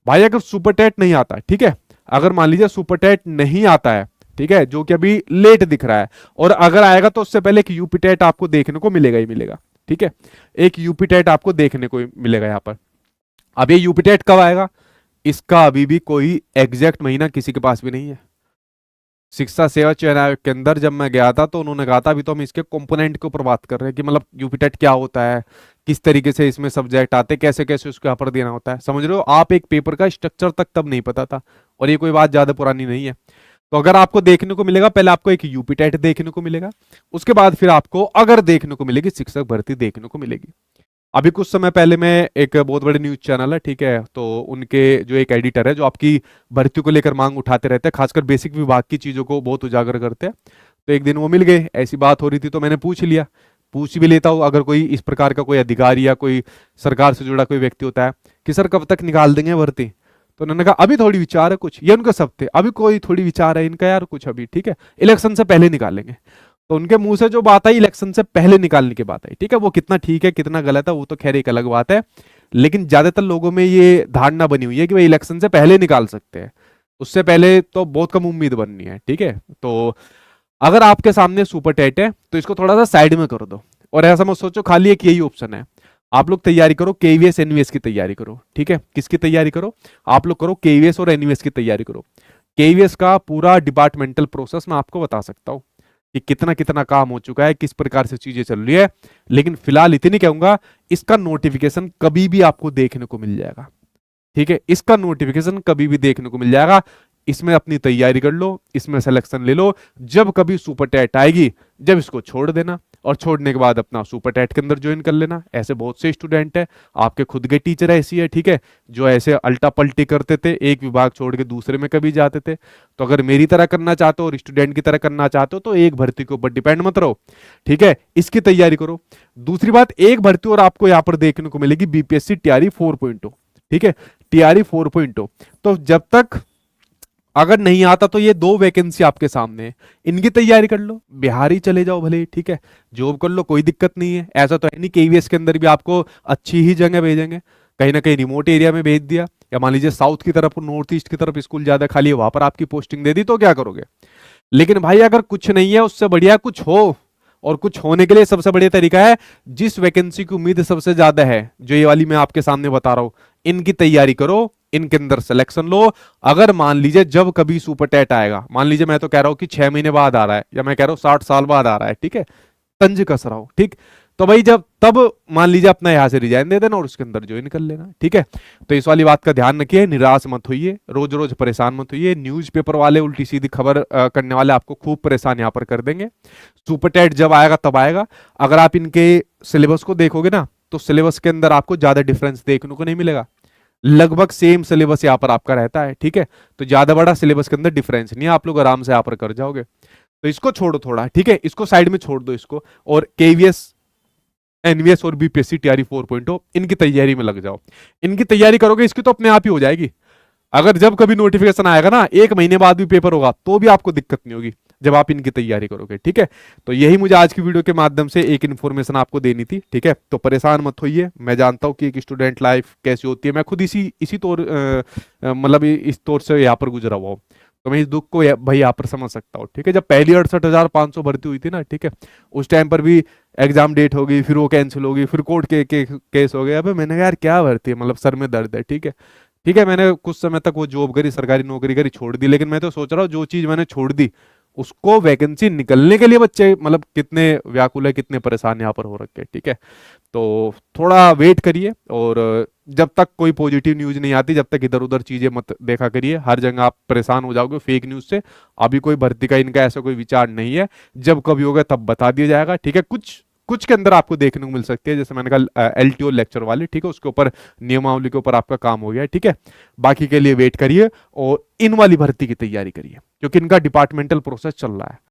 भाई अगर super TET नहीं आता, ठीक है, अगर मान लीजिए सुपर टेट नहीं आता है, ठीक है, जो कि अभी लेट दिख रहा है, और अगर आएगा तो उससे पहले एक यूपी टेट आपको देखने को मिलेगा ही मिलेगा, ठीक है, एक यूपी टेट आपको देखने को मिलेगा यहाँ पर। अब ये यूपी टेट कब आएगा, इसका अभी भी कोई एग्जैक्ट महीना किसी के पास भी नहीं है। शिक्षा सेवा चयन आयोग के अंदर जब मैं गया था तो उन्होंने कहा था अभी तो हम इसके कंपोनेंट के ऊपर बात कर रहे हैं कि मतलब यूपीटेट क्या होता है, किस तरीके से इसमें सब्जेक्ट आते हैं, कैसे कैसे उसको यहाँ पर देना होता है, समझ रहे हो आप, एक पेपर का स्ट्रक्चर तक तब नहीं पता था, और ये कोई बात ज्यादा पुरानी नहीं है। तो अगर आपको देखने को मिलेगा, पहले आपको एक यूपीटेट देखने को मिलेगा, उसके बाद फिर आपको अगर देखने को मिलेगी शिक्षक भर्ती देखने को मिलेगी। अभी कुछ समय पहले मैं, एक बहुत बड़े न्यूज चैनल है, ठीक है, तो उनके जो एक एडिटर है जो आपकी भर्ती को लेकर मांग उठाते रहते हैं, खासकर बेसिक विभाग की चीजों को बहुत उजागर करते हैं, तो एक दिन वो मिल गए, ऐसी बात हो रही थी तो मैंने पूछ लिया, पूछ भी लेता हूँ अगर कोई इस प्रकार का कोई अधिकारी या कोई सरकार से जुड़ा कोई व्यक्ति होता है कि सर कब तक निकाल देंगे भर्ती, तो उन्होंने कहा अभी थोड़ी विचार है कुछ, ये उनका सब थे, अभी कोई थोड़ी विचार है इनका यार कुछ अभी, ठीक है, इलेक्शन से पहले निकालेंगे। तो उनके मुंह से जो बात आई इलेक्शन से पहले निकालने की बात आई, ठीक है, वो कितना ठीक है कितना गलत है वो तो खैर एक अलग बात है, लेकिन ज्यादातर लोगों में ये धारणा बनी हुई है कि भाई इलेक्शन से पहले निकाल सकते हैं, उससे पहले तो बहुत कम उम्मीद बननी है, ठीक है। तो अगर आपके सामने सुपर टेट है तो इसको थोड़ा सा साइड में कर दो, और ऐसा मत सोचो खाली एक यही ऑप्शन है, आप लोग तैयारी करो केवीएस एनवीएस की तैयारी करो, ठीक है, किसकी तैयारी करो, आप लोग करो केवीएस और एनवीएस की तैयारी करो। केवीएस का पूरा डिपार्टमेंटल प्रोसेस मैं आपको बता सकता हूँ कि कितना कितना काम हो चुका है, किस प्रकार से चीजें चल रही है, लेकिन फिलहाल इतनी कहूंगा, इसका नोटिफिकेशन कभी भी आपको देखने को मिल जाएगा, ठीक है, इसका नोटिफिकेशन कभी भी देखने को मिल जाएगा, इसमें अपनी तैयारी कर लो, इसमें सिलेक्शन ले लो, जब कभी सुपर टेट आएगी जब इसको छोड़ देना, और छोड़ने के बाद अपना सुपर टेट के अंदर ज्वाइन कर लेना। ऐसे बहुत से स्टूडेंट है, आपके खुद के टीचर ऐसी है, ठीक है, जो ऐसे अल्टा पल्टी करते थे, एक विभाग छोड़ के दूसरे में कभी जाते थे। तो अगर मेरी तरह करना चाहते हो और स्टूडेंट की तरह करना चाहते हो तो एक भर्ती के ऊपर डिपेंड मत रहो, ठीक है, इसकी तैयारी करो। दूसरी बात, एक भर्ती और आपको यहाँ पर देखने को मिलेगी, बीपीएससी टीआरई 4.0, ठीक है, टीआरई 4.0। तो जब तक अगर नहीं आता तो ये दो वैकेंसी आपके सामने है, इनकी तैयारी कर लो, बिहार ही चले जाओ भले, ठीक है, जॉब कर लो, कोई दिक्कत नहीं है। ऐसा तो है नहीं केवीएस के अंदर भी आपको अच्छी ही जगह भेजेंगे, कहीं ना कहीं रिमोट एरिया में भेज दिया, या मान लीजिए साउथ की तरफ नॉर्थ ईस्ट की तरफ स्कूल ज्यादा खाली है वहां पर आपकी पोस्टिंग दे दी तो क्या करोगे। लेकिन भाई अगर कुछ नहीं है उससे बढ़िया कुछ हो, और कुछ होने के लिए सबसे बढ़िया तरीका है, जिस वैकेंसी की उम्मीद सबसे ज्यादा है, जो ये वाली मैं आपके सामने बता रहा हूं, इनकी तैयारी करो, इनके अंदर सिलेक्शन लो। अगर मान लीजिए जब कभी सुपर टेट आएगा, मान लीजिए मैं तो कह रहा हूं कि 6 महीने बाद आ रहा है, या मैं कह रहा हूं 60 साल बाद आ रहा है, ठीक है, तंज कस रहा हूं, ठीक, तो भाई जब तब मान लीजिए अपना यहां से रिजाइन दे देना और उसके अंदर ज्वाइन कर लेना, ठीक है। तो इस वाली बात का ध्यान रखिए, निराश मत होइए, रोज रोज परेशान मत होइए, न्यूज़पेपर वाले उल्टी सीधी खबर करने वाले आपको खूब परेशान यहाँ पर कर देंगे। सुपर टेट जब आएगा तब आएगा, अगर आप इनके सिलेबस को देखोगे ना तो सिलेबस के अंदर आपको ज्यादा डिफरेंस देखने को नहीं मिलेगा, लगभग सेम सिलेबस यहाँ पर आपका रहता है, ठीक है, तो ज्यादा बड़ा सिलेबस के अंदर डिफरेंस नहीं है, आप लोग आराम से यहाँ पर कर जाओगे। तो इसको छोड़ो थोड़ा, ठीक है, इसको साइड में छोड़ दो इसको, और केवीएस एनवीएस और बीपीएससी टीआरई 4.0 इनकी तैयारी में लग जाओ। इनकी तैयारी करोगे इसकी तो अपने आप ही हो जाएगी। अगर जब कभी नोटिफिकेशन आएगा ना, 1 महीने बाद भी पेपर होगा तो भी आपको दिक्कत नहीं होगी जब आप इनकी तैयारी करोगे, ठीक है। तो यही मुझे आज की वीडियो के माध्यम से एक इन्फॉर्मेशन आपको देनी थी, ठीक है। तो परेशान मत होइए, मैं जानता हूं कि एक स्टूडेंट लाइफ कैसी होती है, मैं खुद इसी इसी तौर मतलब इस तौर से यहाँ पर गुजरा हुआ हूँ, तो मैं इस दुख को भाई यहाँ पर समझ सकता हूँ, ठीक है। जब पहली 68,500 भर्ती हुई थी ना, ठीक है, उस टाइम पर भी एग्जाम डेट होगी, फिर वो कैंसिल होगी, फिर कोर्ट के केस हो गए, अबे मैंने कहा यार क्या भर्ती है, मतलब सर में दर्द है, ठीक है, ठीक है। मैंने कुछ समय तक वो जॉब करी, सरकारी नौकरी करी, छोड़ दी, लेकिन मैं तो सोच रहा हूँ जो चीज मैंने छोड़ दी उसको वैकेंसी निकलने के लिए बच्चे मतलब कितने व्याकुल है, कितने परेशान यहाँ पर हो रखे हैं, ठीक है। तो थोड़ा वेट करिए, और जब तक कोई पॉजिटिव न्यूज नहीं आती जब तक इधर उधर चीजें मत देखा करिए, हर जगह आप परेशान हो जाओगे फेक न्यूज से। अभी कोई भर्ती का इनका ऐसा कोई विचार नहीं है, जब कभी होगा तब बता दिया जाएगा, ठीक है। कुछ कुछ के अंदर आपको देखने को मिल सकती है, जैसे मैंने कहा एलटीओ लेक्चर वाले, ठीक है, उसके ऊपर नियमावली के ऊपर आपका काम हो गया है, ठीक है। बाकी के लिए वेट करिए और इन वाली भर्ती की तैयारी करिए क्योंकि इनका डिपार्टमेंटल प्रोसेस चल रहा है।